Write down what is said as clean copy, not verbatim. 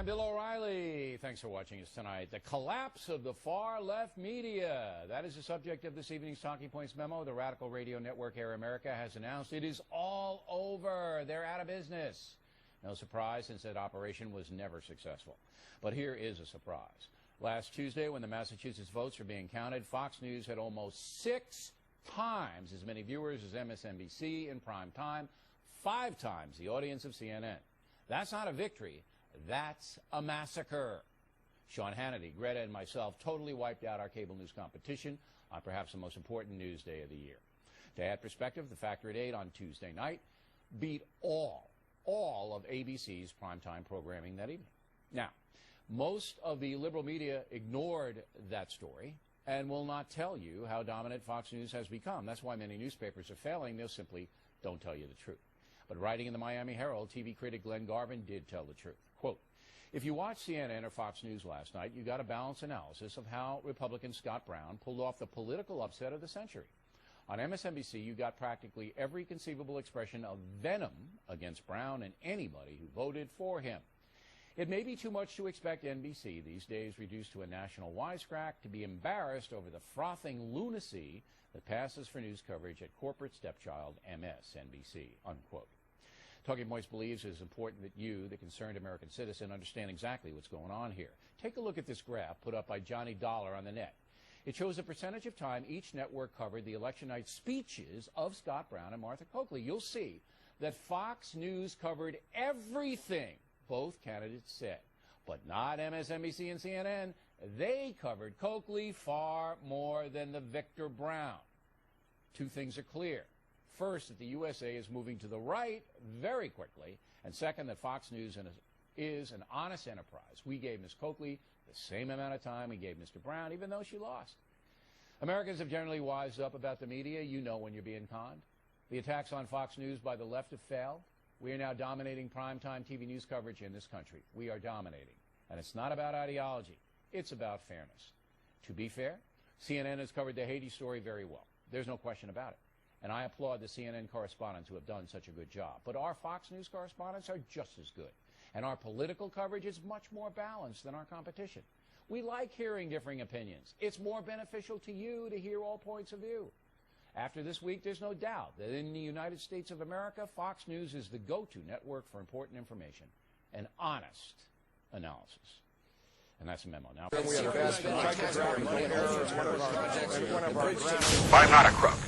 I'm Bill O'Reilly. Thanks for watching us tonight. The collapse of the far-left media. That is the subject of this evening's Talking Points memo. The radical radio network Air America has announced it is all over. They're out of business. No surprise, since that operation was never successful. But here is a surprise. Last Tuesday, when the Massachusetts votes were being counted, Fox News had almost 6 times as many viewers as MSNBC in prime time, 5 times the audience of CNN. That's not a victory. That's a massacre. Sean Hannity, Greta, and myself totally wiped out our cable news competition on perhaps the most important news day of the year. To add perspective, the Factor at 8 on Tuesday night beat all of ABC's primetime programming that evening. Now, most of the liberal media ignored that story and will not tell you how dominant Fox News has become. That's why many newspapers are failing. They'll simply don't tell you the truth. But writing in the Miami Herald, TV critic Glenn Garvin did tell the truth. Quote, if you watched CNN or Fox News last night, you got a balanced analysis of how Republican Scott Brown pulled off the political upset of the century. On MSNBC, you got practically every conceivable expression of venom against Brown and anybody who voted for him. It may be too much to expect NBC, these days reduced to a national wisecrack, to be embarrassed over the frothing lunacy that passes for news coverage at corporate stepchild MSNBC, unquote. Talking Points believes it is important that you, the concerned American citizen, understand exactly what's going on here. Take a look at this graph put up by Johnny Dollar on the net. It shows the percentage of time each network covered the election night speeches of Scott Brown and Martha Coakley. You'll see that Fox News covered everything both candidates said, but not MSNBC and CNN. They covered Coakley far more than the Victor Brown. Two things are clear. First, that the USA is moving to the right very quickly, and second, that Fox News is an honest enterprise. We gave Ms. Coakley the same amount of time we gave Mr. Brown, even though she lost. Americans have generally wised up about the media. You know when you're being conned. The attacks on Fox News by the left have failed. We are now dominating primetime TV news coverage in this country. We are dominating. And it's not about ideology. It's about fairness. To be fair, CNN has covered the Haiti story very well. There's no question about it. And I applaud the CNN correspondents who have done such a good job. But our Fox News correspondents are just as good. And our political coverage is much more balanced than our competition. We like hearing differing opinions. It's more beneficial to you to hear all points of view. After this week, there's no doubt that in the United States of America, Fox News is the go-to network for important information and honest analysis. And that's a memo. Now, I'm not a crook.